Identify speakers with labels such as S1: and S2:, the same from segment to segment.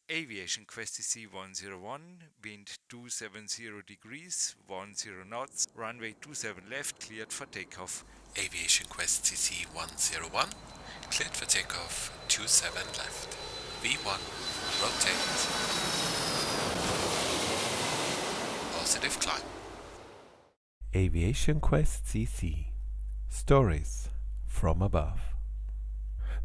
S1: Aviation-Quest.cc 101, wind 270 degrees, 10 knots, runway 27 left, cleared for takeoff.
S2: Aviation-Quest.cc 101, cleared for takeoff 27 left. V1, rotate. Positive climb.
S3: Aviation-Quest.cc, stories from above.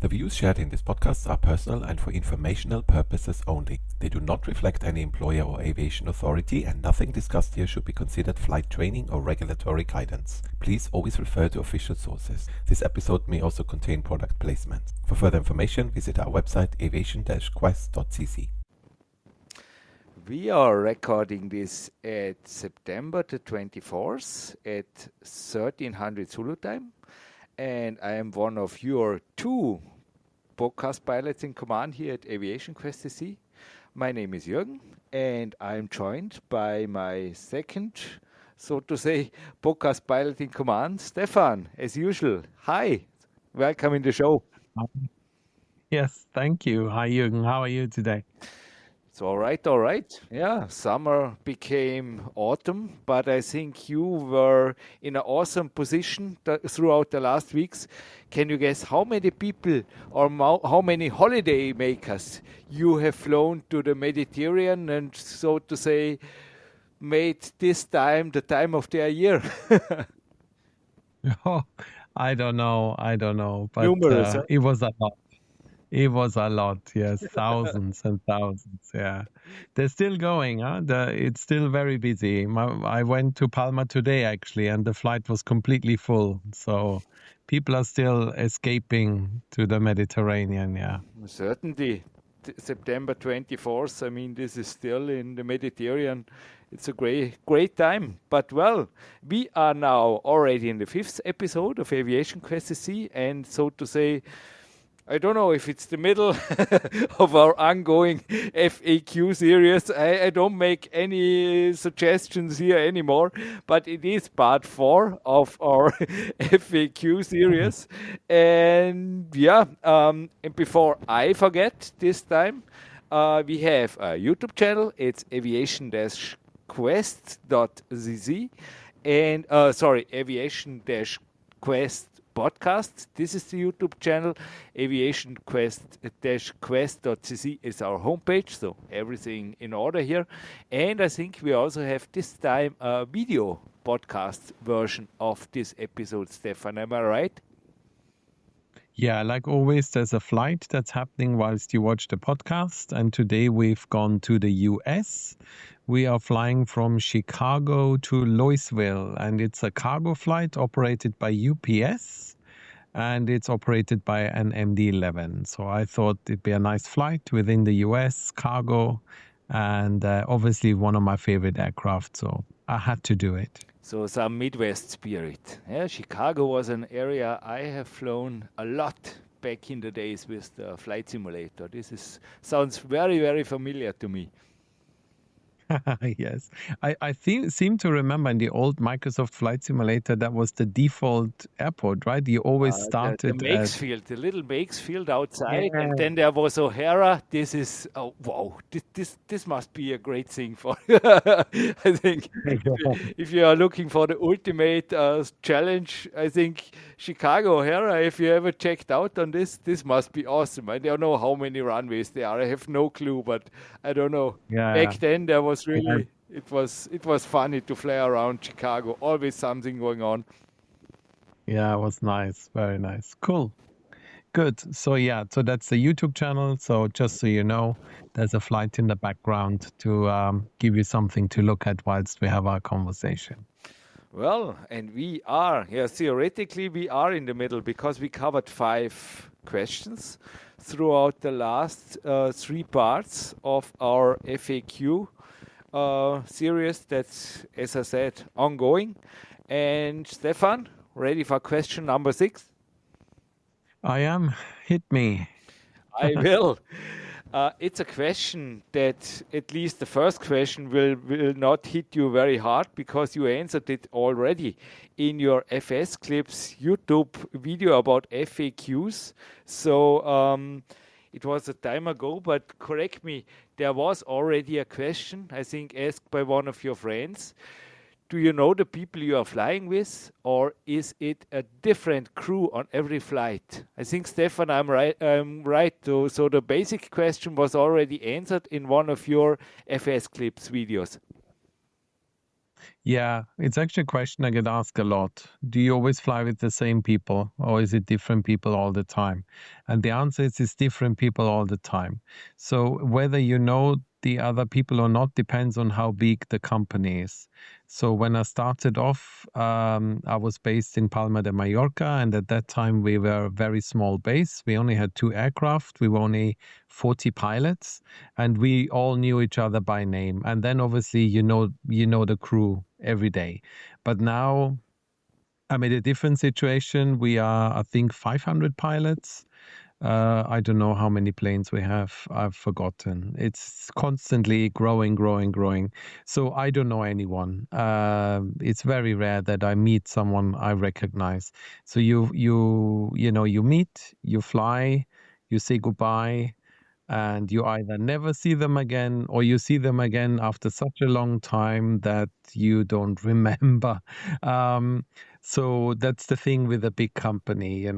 S3: The views shared in this podcast are personal and for informational purposes only. They do not reflect any employer or aviation authority, and nothing discussed here should be considered flight training or regulatory guidance. Please always refer to official sources. This episode may also contain product placement. For further information, visit our website aviation-quest.cc.
S1: We are recording this at September the 24th at 1300 Zulu time, and I am one of your two podcast pilots in command here at Aviation-Quest.cc. My name is Jürgen, and I'm joined by my second, so to say, podcast pilot in command, Stefan, as usual. Hi, welcome in the show.
S4: Yes, thank you. Hi, Jürgen. How are you today?
S1: It's all right, all right. Yeah, summer became autumn, but I think you were in an awesome position throughout the last weeks. Can you guess how many people or how many holiday makers you have flown to the Mediterranean and, so to say, made this time the time of their year?
S4: Oh, I don't know. But
S1: Numerous, huh?
S4: it was a lot. It was a lot. Yes, thousands and thousands. Yeah, they're still going. Huh? It's still very busy. I went to Palma today actually, and the flight was completely full. So people are still escaping to the Mediterranean. Yeah.
S1: Certainly. September 24th. I mean, this is still in the Mediterranean. It's a great time. But well, we are now already in the 5th episode of Aviation-Quest.cc, and so to say, I don't know if it's the middle of our ongoing FAQ series. I don't make any suggestions here anymore, but it is part 4 of our FAQ series. And yeah, and before I forget this time, we have a YouTube channel. It's aviation-quest.cc and aviation-quest podcast. This is the YouTube channel. Aviation-quest.cc is our homepage, so everything in order here. And I think we also have this time a video podcast version of this episode, Stefan. Am I right?
S4: Yeah, like always, there's a flight that's happening whilst you watch the podcast. And today we've gone to the US. We are flying from Chicago to Louisville, and it's a cargo flight operated by UPS, and it's operated by an MD-11. So I thought it'd be a nice flight within the US, cargo, and obviously one of my favorite aircraft. So I had to do it.
S1: So some Midwest spirit. Yeah, Chicago was an area I have flown a lot back in the days with the flight simulator. Sounds very, very familiar to me.
S4: Yes. I seem to remember in the old Microsoft Flight Simulator, that was the default airport, right? You always
S1: The
S4: started at...
S1: Makesfield, the little Makesfield outside,
S4: Yeah.
S1: and then there was O'Hara. This is, oh, wow, this must be a great thing for, I think, if you are looking for the ultimate challenge, I think Chicago O'Hara, if you ever checked out on this must be awesome. I don't know how many runways there are. I have no clue, but I don't know.
S4: Yeah.
S1: Back then, there was really, it was funny to fly around Chicago. Always something going on.
S4: Yeah, it was nice. Very nice. Cool. Good. So yeah, so that's the YouTube channel. So just so you know, there's a flight in the background to give you something to look at whilst we have our conversation.
S1: Well, and theoretically we are in the middle because we covered 5 questions throughout the last 3 parts of our FAQ series that's, as I said, ongoing. And Stefan, ready for question number 6?
S4: I am. Hit me.
S1: I will. It's a question that, at least the first question, will not hit you very hard because you answered it already in your FS Clips YouTube video about FAQs. So It was a time ago, but correct me, there was already a question, I think, asked by one of your friends. Do you know the people you are flying with, or is it a different crew on every flight? I think, Stefan, I'm right. So the basic question was already answered in one of your FS Clips videos.
S4: Yeah, it's actually a question I get asked a lot. Do you always fly with the same people, or is it different people all the time? And the answer is it's different people all the time. So whether you know the other people or not depends on how big the company is. So when I started off, I was based in Palma de Mallorca, and at that time we were a very small base. We only had 2 aircraft. We were only 40 pilots, and we all knew each other by name. And then obviously you know the crew every day. But now I'm in a different situation. We are, I think, 500 pilots. I don't know how many planes we have. I've forgotten. It's constantly growing. So I don't know anyone. It's very rare that I meet someone I recognize. So you meet, you fly, you say goodbye, and you either never see them again or you see them again after such a long time that you don't remember. So that's the thing with a big company.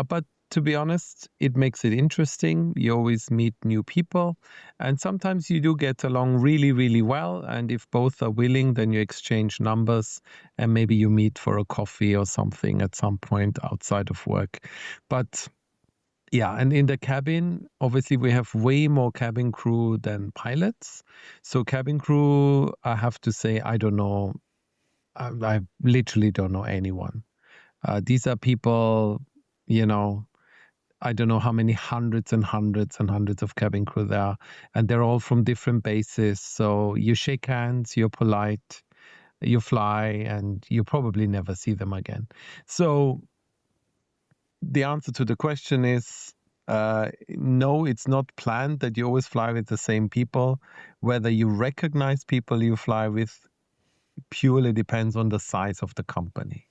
S4: But to be honest, it makes it interesting. You always meet new people, and sometimes you do get along really, really well. And if both are willing, then you exchange numbers and maybe you meet for a coffee or something at some point outside of work. But yeah, and in the cabin, obviously we have way more cabin crew than pilots. So cabin crew, I have to say, I don't know. I literally don't know anyone. These are people, I don't know how many hundreds and hundreds and hundreds of cabin crew there are, and they're all from different bases. So you shake hands, you're polite, you fly, and you probably never see them again. So the answer to the question is no, it's not planned that you always fly with the same people. Whether you recognize people you fly with purely depends on the size of the company.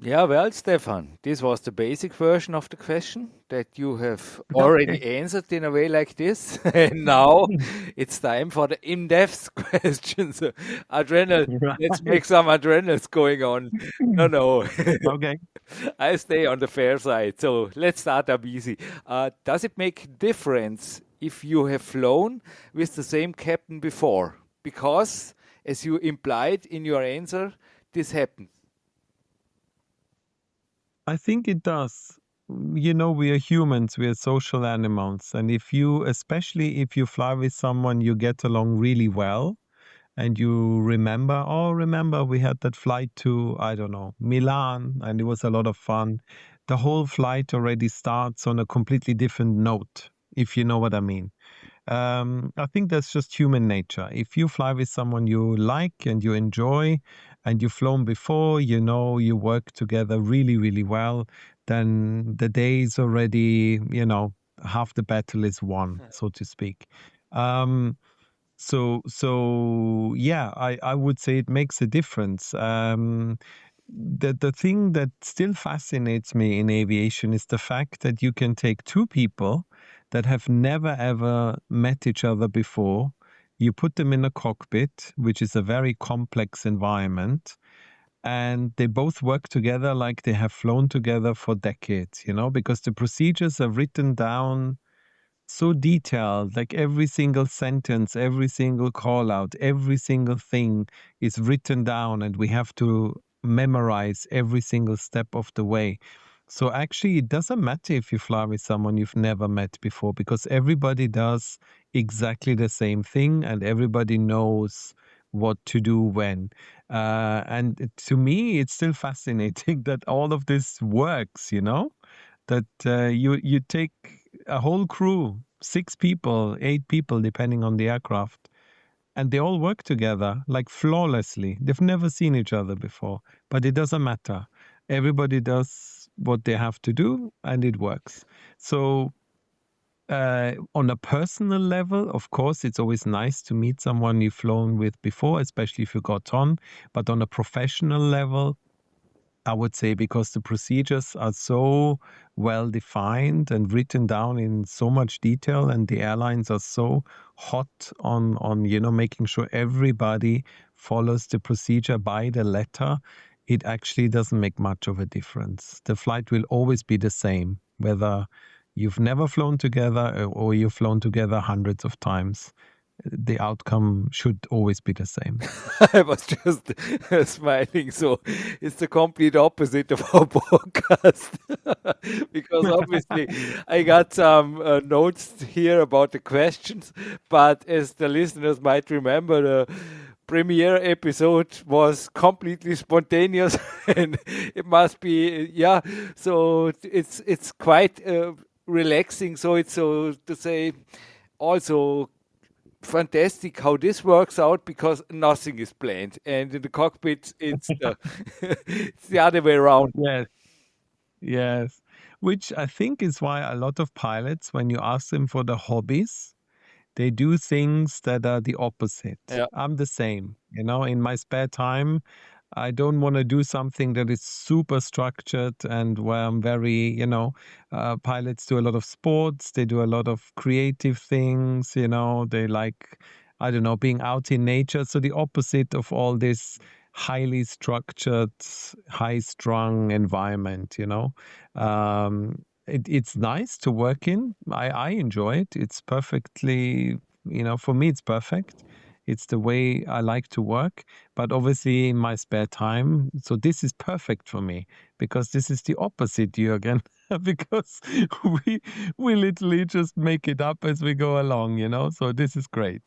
S1: Yeah, well, Stefan, this was the basic version of the question that you have already answered in a way like this. And now it's time for the in-depth questions. Adrenal, let's make some adrenals going on. No.
S4: Okay.
S1: I stay on the fair side. So let's start up easy. Does it make difference if you have flown with the same captain before? Because, as you implied in your answer, this happens.
S4: I think it does. We are humans, we are social animals. And especially if you fly with someone you get along really well, and you remember we had that flight to, I don't know, Milan, and it was a lot of fun. The whole flight already starts on a completely different note, if you know what I mean. I think that's just human nature. If you fly with someone you like and you enjoy and you've flown before, you work together really, really well, then the day is already, half the battle is won, so to speak. So yeah, I would say it makes a difference. The thing that still fascinates me in aviation is the fact that you can take 2 people that have never ever met each other before. You put them in a cockpit, which is a very complex environment, and they both work together like they have flown together for decades, because the procedures are written down so detailed, like every single sentence, every single call out, every single thing is written down, and we have to memorize every single step of the way. So actually, it doesn't matter if you fly with someone you've never met before, because everybody does exactly the same thing and everybody knows what to do when. And to me, it's still fascinating that all of this works, that you take a whole crew, 6 people, 8 people, depending on the aircraft, and they all work together like flawlessly. They've never seen each other before, but it doesn't matter. Everybody does what they have to do, and it works. So on a personal level, of course, it's always nice to meet someone you've flown with before, especially if you got on. But on a professional level, I would say, because the procedures are so well defined and written down in so much detail, and the airlines are so hot on making sure everybody follows the procedure by the letter. It actually doesn't make much of a difference. The flight will always be the same, whether you've never flown together or you've flown together hundreds of times. The outcome should always be the same.
S1: I was just smiling. So it's the complete opposite of our podcast. Because obviously I got some notes here about the questions, but as the listeners might remember, the premiere episode was completely spontaneous and it must be, yeah, so it's quite relaxing. So it's, so to say, also fantastic how this works out because nothing is planned, and in the cockpit it's the it's the other way around.
S4: Yes, yes. Which I think is why a lot of pilots, when you ask them for the hobbies, they do things that are the opposite.
S1: Yeah.
S4: I'm the same. In my spare time, I don't want to do something that is super structured and where I'm pilots do a lot of sports, they do a lot of creative things, they like, I don't know, being out in nature. So the opposite of all this highly structured, high strung environment. It's nice to work in. I enjoy it. It's perfectly, for me, it's perfect. It's the way I like to work, but obviously in my spare time. So this is perfect for me because this is the opposite, Jürgen, because we we literally just make it up as we go along. So this is great.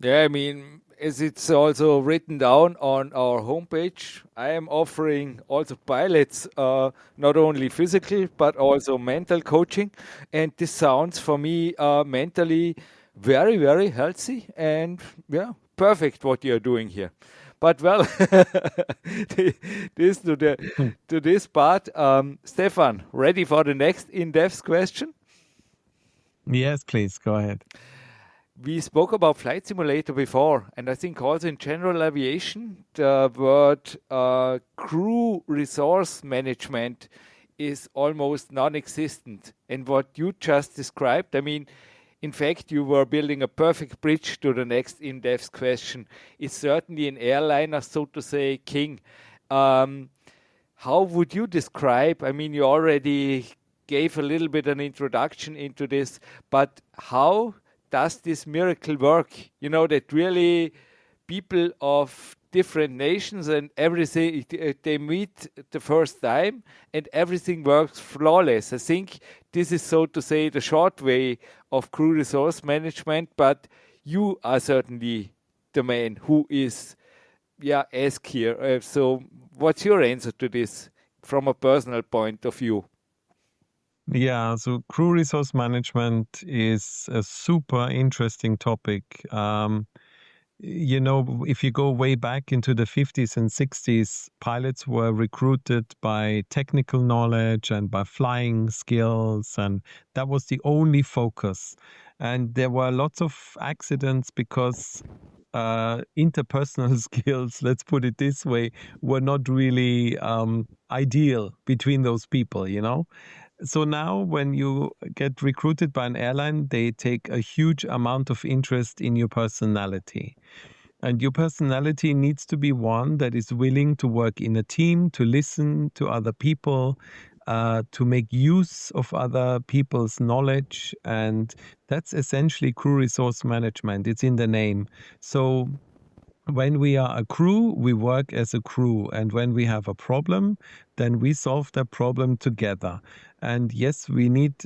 S1: Yeah, I mean, as it's also written down on our homepage, I am offering also pilots not only physical but also mental coaching, and this sounds for me mentally very, very healthy and yeah, perfect what you're doing here. But well, this
S4: Hmm.
S1: to this part, Stefan, ready for the next in-depth question?
S4: Yes, please go ahead.
S1: We spoke about flight simulator before, and I think also in general aviation, the word crew resource management is almost non-existent. And what you just described, I mean, in fact, you were building a perfect bridge to the next in-depth question. It's certainly an airliner, so to say, king. Um, how would you describe? I mean, you already gave a little bit an introduction into this, but how does this miracle work? You know, that really people of different nations and everything, they meet the first time and everything works flawless. I think this is, so to say, the short way of crew resource management, but you are certainly the man who is, yeah, asked here. So what's your answer to this from a personal point of view?
S4: Yeah, so crew resource management is a super interesting topic. If you go way back into the 50s and 60s, pilots were recruited by technical knowledge and by flying skills, and that was the only focus. And there were lots of accidents because interpersonal skills, let's put it this way, were not really ideal between those people. So now, when you get recruited by an airline, they take a huge amount of interest in your personality. And your personality needs to be one that is willing to work in a team, to listen to other people, to make use of other people's knowledge. And that's essentially crew resource management. It's in the name. So when we are a crew, we work as a crew. And when we have a problem, then we solve that problem together. And yes,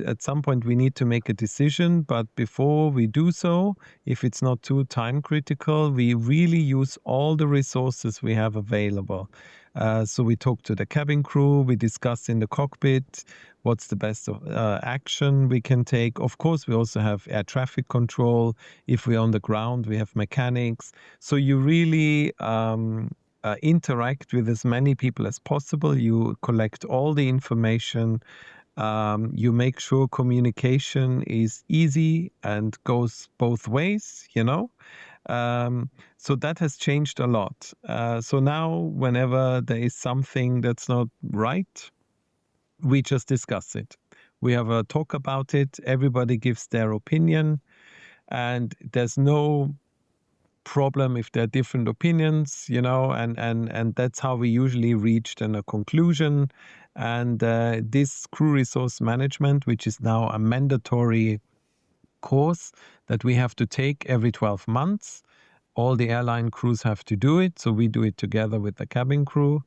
S4: at some point, we need to make a decision. But before we do so, if it's not too time critical, we really use all the resources we have available. So we talk to the cabin crew, we discuss in the cockpit what's the best action we can take. Of course, we also have air traffic control. If we're on the ground, we have mechanics. So you really interact with as many people as possible. You collect all the information. You make sure communication is easy and goes both ways. So that has changed a lot. So now, whenever there is something that's not right, we just discuss it. We have a talk about it. Everybody gives their opinion, and there's no problem if there are different opinions, and that's how we usually reach then a conclusion. And this crew resource management, which is now a mandatory course that we have to take every 12 months, all the airline crews have to do it. So we do it together with the cabin crew.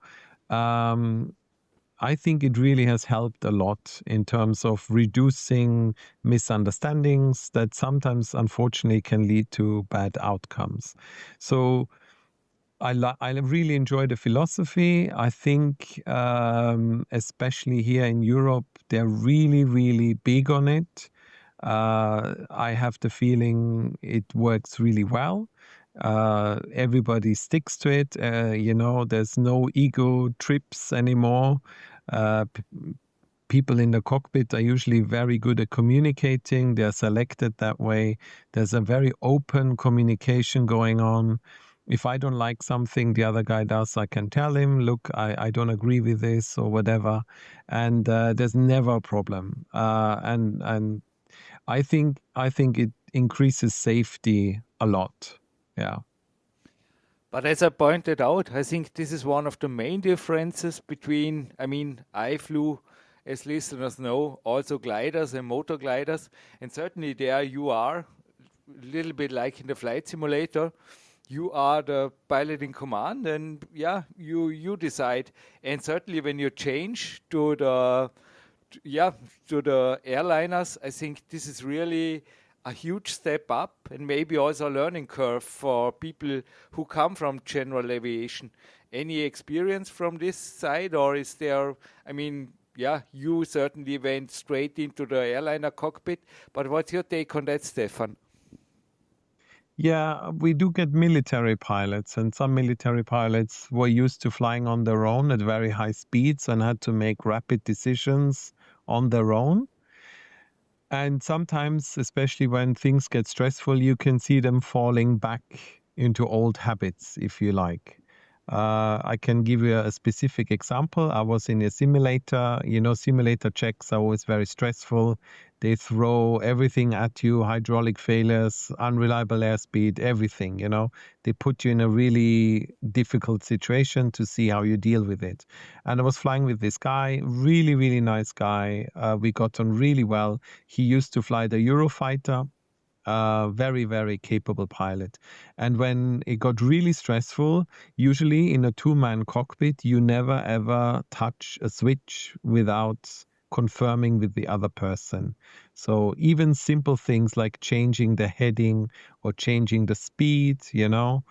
S4: I think it really has helped a lot in terms of reducing misunderstandings that sometimes, unfortunately, can lead to bad outcomes. So I really enjoy the philosophy. I think, especially here in Europe, they're really, really big on it. I have the feeling it works really well. Everybody sticks to it. There's no ego trips anymore. People in the cockpit are usually very good at communicating. They're selected that way. There's a very open communication going on. If I don't like something the other guy does, I can tell him, look, I don't agree with this or whatever. And there's never a problem. And I think it increases safety a lot. Yeah.
S1: But as I pointed out, I think this is one of the main differences between, I flew, as listeners know, also gliders and motor gliders. And certainly there you are, a little bit like in the flight simulator. You are the pilot in command, and you decide. And certainly when you change to the airliners, I think this is really a huge step up, and maybe also a learning curve for people who come from general aviation. Any experience from this side, or is there, you certainly went straight into the airliner cockpit, but what's your take on that, Stefan?
S4: Yeah, we do get military pilots, and some military pilots were used to flying on their own at very high speeds and had to make rapid decisions on their own. And sometimes, especially when things get stressful, you can see them falling back into old habits, if you like. I can give you a specific example. I was in a simulator. Simulator checks are always very stressful. They throw everything at you, hydraulic failures, unreliable airspeed, everything, They put you in a really difficult situation to see how you deal with it. And I was flying with this guy, really, really nice guy. We got on really well. He used to fly the Eurofighter. Very, very capable pilot. And when it got really stressful, usually in a two-man cockpit, you never ever touch a switch without confirming with the other person. So even simple things like changing the heading or changing the speed, you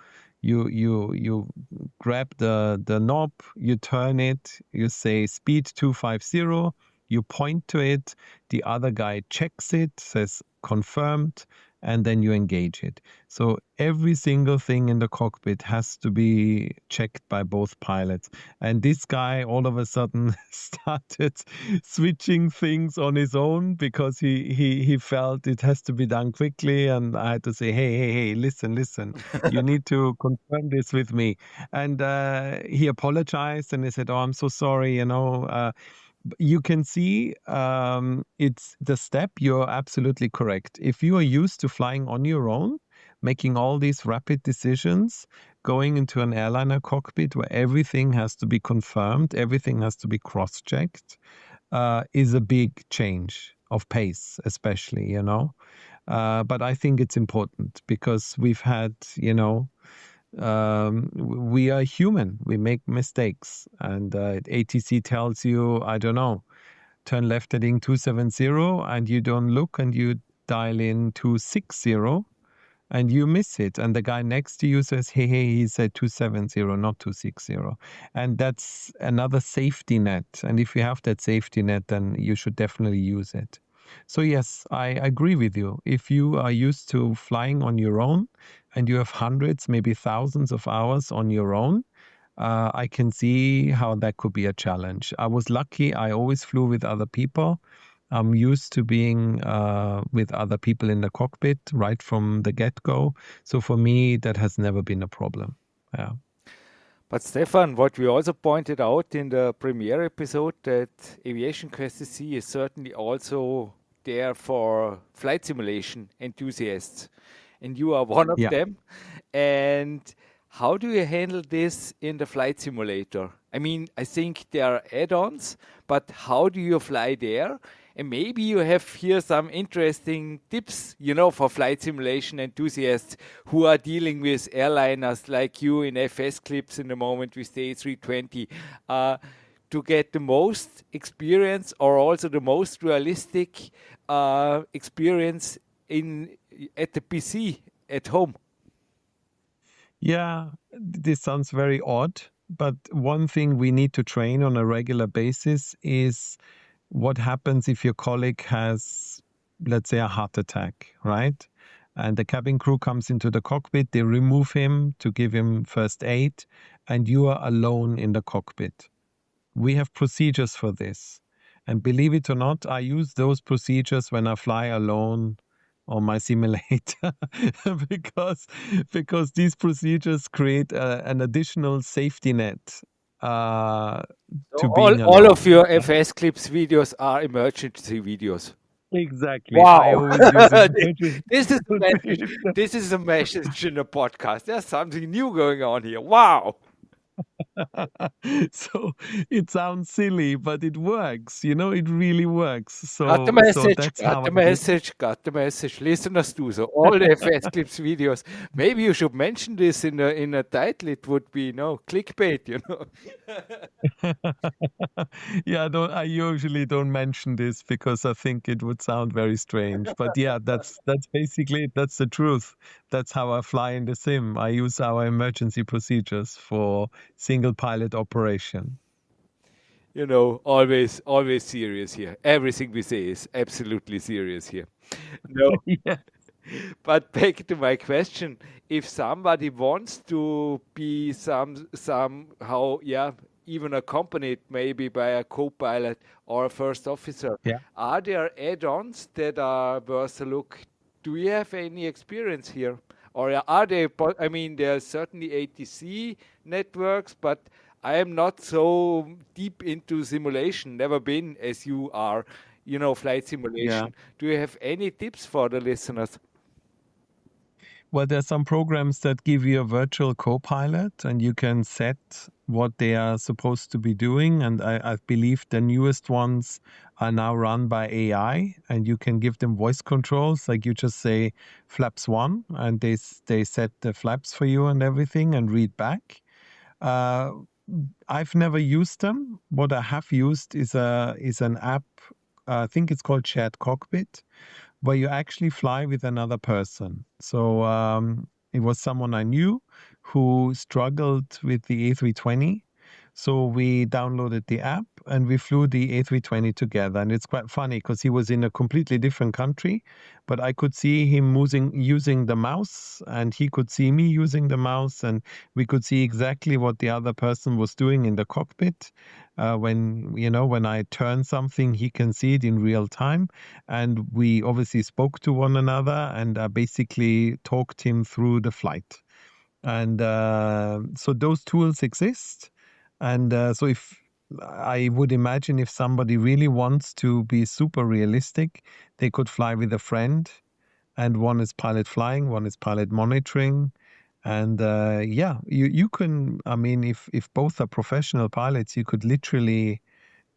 S4: grab the knob, you turn it, you say speed 250, you point to it, the other guy checks it, says confirmed, and then you engage it. So every single thing in the cockpit has to be checked by both pilots. And this guy all of a sudden started switching things on his own because he felt it has to be done quickly. And I had to say, hey, listen, you need to confirm this with me. And he apologized and he said, oh, I'm so sorry, you can see it's the step. You're absolutely correct. If you are used to flying on your own, making all these rapid decisions, going into an airliner cockpit where everything has to be confirmed, everything has to be cross-checked, is a big change of pace, especially, But I think it's important because we've had, we are human. We make mistakes. And ATC tells you, I don't know, turn left heading 270, and you don't look and you dial in 260 and you miss it. And the guy next to you says, hey, he said 270, not 260. And that's another safety net. And if you have that safety net, then you should definitely use it. So yes, I agree with you. If you are used to flying on your own and you have hundreds, maybe thousands of hours on your own, I can see how that could be a challenge. I was lucky. I always flew with other people. I'm used to being with other people in the cockpit right from the get-go. So for me, that has never been a problem. Yeah.
S1: But Stefan, what we also pointed out in the premiere episode, that Aviation-Quest.cc is certainly also there for flight simulation enthusiasts, and you are one of
S4: Yeah.
S1: them. And how do you handle this in the flight simulator? I mean, I think there are add-ons, but how do you fly there? And maybe you have here some interesting tips, for flight simulation enthusiasts who are dealing with airliners like you in FS clips in the moment with the A320, to get the most experience or also the most realistic experience at the PC at home.
S4: Yeah, this sounds very odd, but one thing we need to train on a regular basis is what happens if your colleague has, let's say, a heart attack, right? And the cabin crew comes into the cockpit, they remove him to give him first aid, and you are alone in the cockpit. We have procedures for this. And believe it or not, I use those procedures when I fly alone on my simulator because these procedures create an additional safety net
S1: So
S4: to
S1: all,
S4: being
S1: all of
S4: alone.
S1: your FS clips videos are emergency videos.
S4: Exactly. I
S1: Wow.
S4: always use emergency
S1: This is a message.
S4: procedure.
S1: This is a message in the podcast. There's something new going on here. Wow.
S4: So it sounds silly, but it works. It really works.
S1: Got the
S4: So
S1: message.
S4: that's
S1: Got
S4: how
S1: the
S4: I do.
S1: message. Got the message. Listeners do so. All the FS clips videos. Maybe you should mention this in a title. It would be clickbait.
S4: Yeah, I usually don't mention this because I think it would sound very strange. But yeah, that's basically it. That's the truth. That's how I fly in the sim. I use our emergency procedures for single pilot operation.
S1: Always serious here. Everything we say is absolutely serious here. No.
S4: Yeah.
S1: But back to my question, if somebody wants to be somehow, even accompanied maybe by a co-pilot or a first officer,
S4: Yeah.
S1: are there add-ons that are worth a look? Do you have any experience here? Or are they, I mean, there are certainly ATC networks, but I am not so deep into simulation, never been as you are, flight
S4: Yeah.
S1: simulation. Do you have any tips for the listeners?
S4: Well, there's some programs that give you a virtual co-pilot and you can set what they are supposed to be doing. And I believe the newest ones are now run by AI and you can give them voice controls. Like you just say flaps 1 and they set the flaps for you and everything and read back. Uh, I've never used them. What I have used is an app. I think it's called Shared Cockpit, where you actually fly with another person. So it was someone I knew who struggled with the A320. So we downloaded the app and we flew the A320 together. And it's quite funny because he was in a completely different country, but I could see him using the mouse and he could see me using the mouse and we could see exactly what the other person was doing in the cockpit. When I turn something, he can see it in real time. And we obviously spoke to one another and basically talked him through the flight. And so those tools exist. And so if I would imagine if somebody really wants to be super realistic, they could fly with a friend. And one is pilot flying, one is pilot monitoring. And you can, I mean, if both are professional pilots, you could literally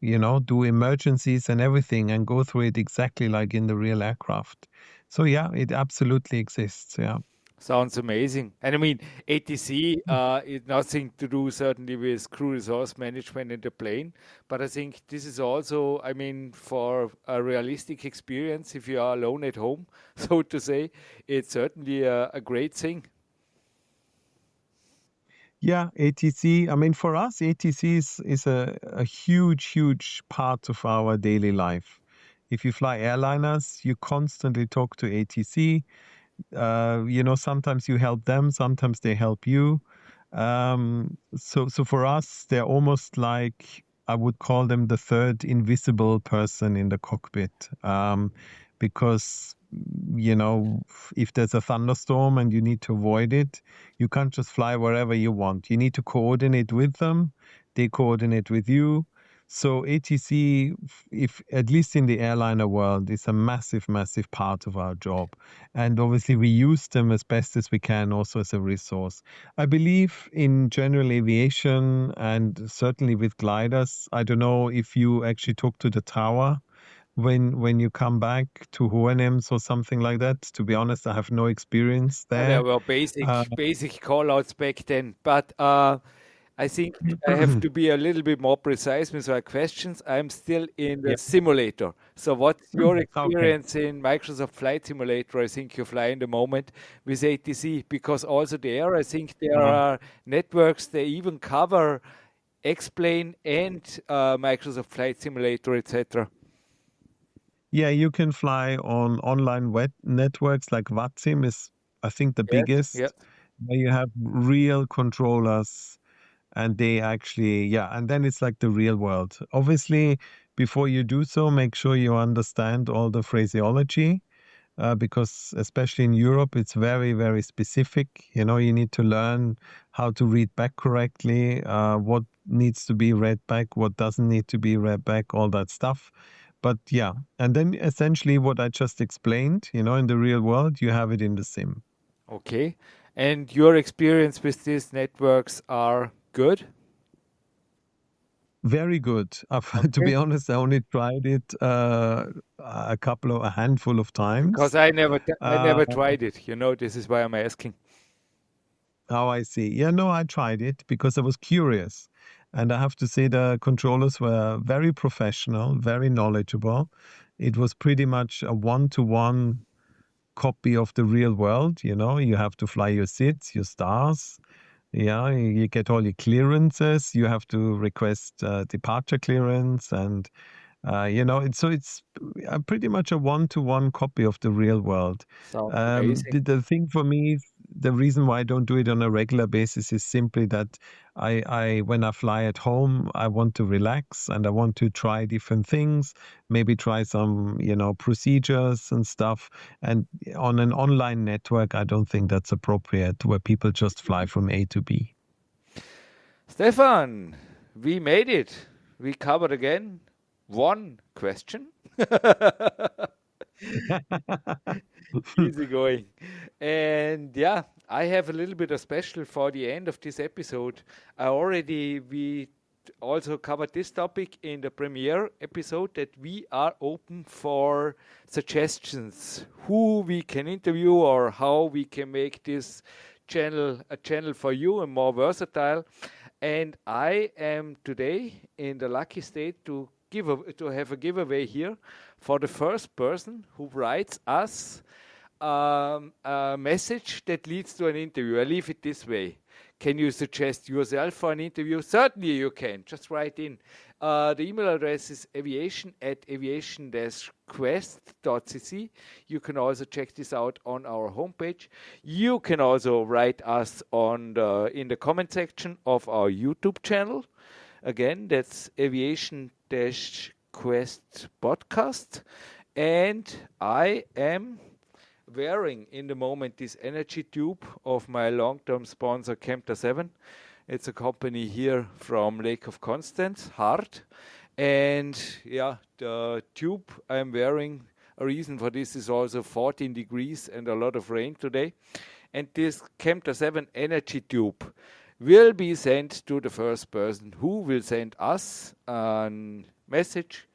S4: do emergencies and everything and go through it exactly like in the real aircraft. So yeah, it absolutely exists. Yeah.
S1: Sounds amazing. And I mean, ATC is nothing to do certainly with crew resource management in the plane, but I think this is also, I mean, for a realistic experience, if you are alone at home, so to say, it's certainly a great thing.
S4: Yeah, ATC. I mean, for us, ATC is a huge part of our daily life. If you fly airliners, you constantly talk to ATC. Sometimes you help them, sometimes they help you. So for us, they're almost like I would call them the third invisible person in the cockpit, because if there's a thunderstorm and you need to avoid it, you can't just fly wherever you want. You need to coordinate with them. They coordinate with you. So ATC, if at least in the airliner world, is a massive, massive part of our job. And obviously we use them as best as we can also as a resource. I believe in general aviation and certainly with gliders. I don't know if you actually talk to the tower when you come back to Hohenems or something like that. To be honest, I have no experience
S1: There
S4: there.
S1: were basic call-outs back then, but I think I have to be a little bit more precise with my questions. I'm still in the
S4: Yeah.
S1: simulator. So what's your
S4: Okay.
S1: experience in Microsoft Flight Simulator? I think you fly in the moment with ATC, because also there, I think there
S4: Uh,
S1: are networks, they even cover X-Plane and Microsoft Flight Simulator, etc.
S4: Yeah, you can fly on online web networks like VATSIM is, I think, the
S1: Yes, yes.
S4: biggest, where you have real controllers and they actually, yeah, and then it's like the real world. Obviously, before you do so, make sure you understand all the phraseology, because especially in Europe, it's very, very specific. You need to learn how to read back correctly, what needs to be read back, what doesn't need to be read back, all that stuff. But yeah, and then essentially what I just explained, in the real world, you have it in the sim.
S1: Okay. And your experience with these networks are good?
S4: Very good. To
S1: Okay.
S4: be honest, I only tried it a handful of
S1: Because
S4: times.
S1: I
S4: Uh,
S1: never tried it. This is why I'm asking.
S4: Oh, I see. Yeah, no, I tried it because I was curious. And I have to say the controllers were very professional, very knowledgeable. It was pretty much a one-to-one copy of the real world. You have to fly your SIDs, your stars. Yeah, you get all your clearances. You have to request departure clearance, and it's pretty much a one-to-one copy of the real world.
S1: Sounds amazing.
S4: The thing for me, the reason why I don't do it on a regular basis is simply that when I fly at home, I want to relax and I want to try different things, maybe try some, procedures and stuff. And on an online network, I don't think that's appropriate where people just fly from A to B.
S1: Stefan, we made it. We covered again one question. Easy going. And yeah, I have a little bit of special for the end of this episode. We also covered this topic in the premiere episode, that we are open for suggestions who we can interview or how we can make this channel a channel for you and more versatile. And I am today in the lucky state to have a giveaway here for the first person who writes us a message that leads to an interview. I leave it this way. Can you suggest yourself for an interview? Certainly you can. Just write in. The email address is aviation-quest.cc. You can also check this out on our homepage. You can also write us in the comment section of our YouTube channel. Again, that's Aviation-Quest Podcast. And I am wearing in the moment this energy tube of my long-term sponsor Kempter 7. It's a company here from Lake of Constance, Hart. And yeah, the tube I'm wearing, a reason for this is also 14 degrees and a lot of rain today. And this Kempter 7 energy tube will be sent to the first person who will send us a message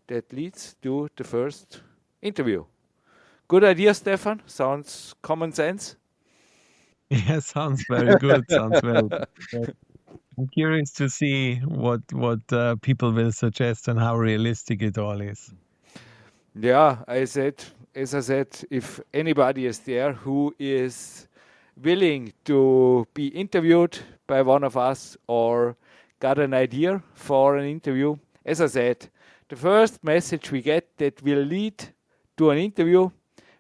S1: that leads to the first interview. Good idea, Stefan. Sounds common sense.
S4: Yeah, sounds very good. Sounds very good. I'm curious to see what people will suggest and how realistic it all is.
S1: Yeah, as I said, if anybody is there who is willing to be interviewed by one of us or got an idea for an interview, as I said, the first message we get that will lead to an interview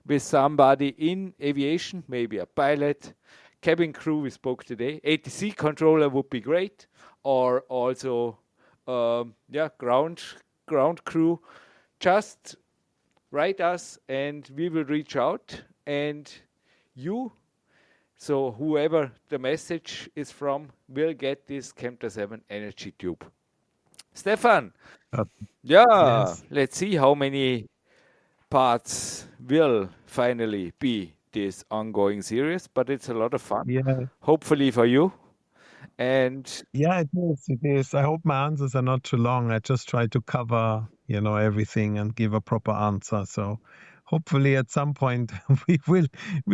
S1: with somebody in aviation, maybe a pilot, cabin crew we spoke today, ATC controller would be great, or also ground crew, just write us and we will reach out. And you, so whoever the message is from, will get this Chemtra 7 energy tube. Stefan,
S4: Uh,
S1: yeah,
S4: yes.
S1: let's see how many parts will finally be this ongoing series, but it's a lot of fun,
S4: Yeah.
S1: hopefully for you. And
S4: Yeah, it is. It is. I hope my answers are not too long. I just try to cover, everything and give a proper answer. So hopefully at some point we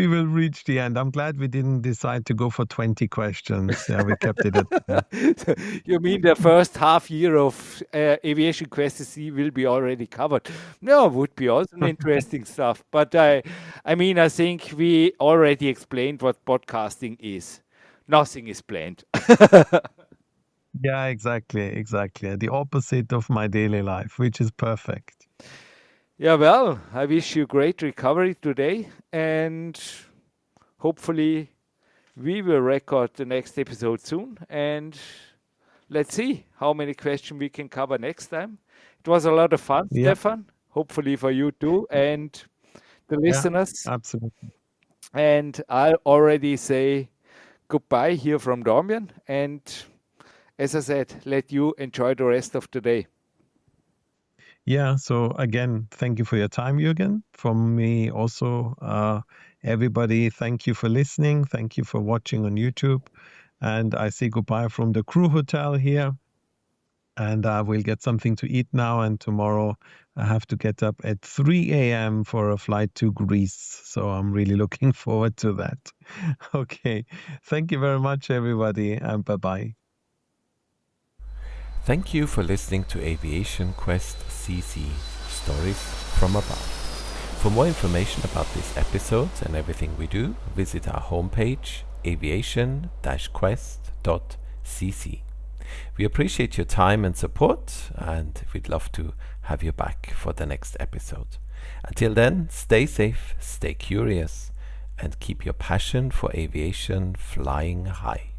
S4: will reach the end. I'm glad we didn't decide to go for 20 questions. Yeah, we kept it at 10.
S1: you mean the first half year of Aviation-Quest CC will be already covered? No, would be also an interesting stuff. But I think we already explained what podcasting is. Nothing is planned.
S4: Yeah, exactly. The opposite of my daily life, which is perfect.
S1: Yeah, well, I wish you great recovery today, and hopefully we will record the next episode soon. And let's see how many questions we can cover next time. It was a lot of fun,
S4: Yeah,
S1: Stefan. Hopefully for you too, and the
S4: yeah,
S1: listeners.
S4: absolutely.
S1: And I'll already say goodbye here from Dormian. And as I said, let you enjoy the rest of the day.
S4: Yeah, so again, thank you for your time, Jürgen. From me also, everybody, thank you for listening. Thank you for watching on YouTube. And I say goodbye from the crew hotel here. And I will get something to eat now. And tomorrow I have to get up at 3 a.m. for a flight to Greece. So I'm really looking forward to that. Okay. Thank you very much, everybody. And bye-bye.
S3: Thank you for listening to Aviation Quest CC Stories from Above. For more information about this episode and everything we do, visit our homepage aviation-quest.cc. We appreciate your time and support, and we'd love to have you back for the next episode. Until then, stay safe, stay curious, and keep your passion for aviation flying high.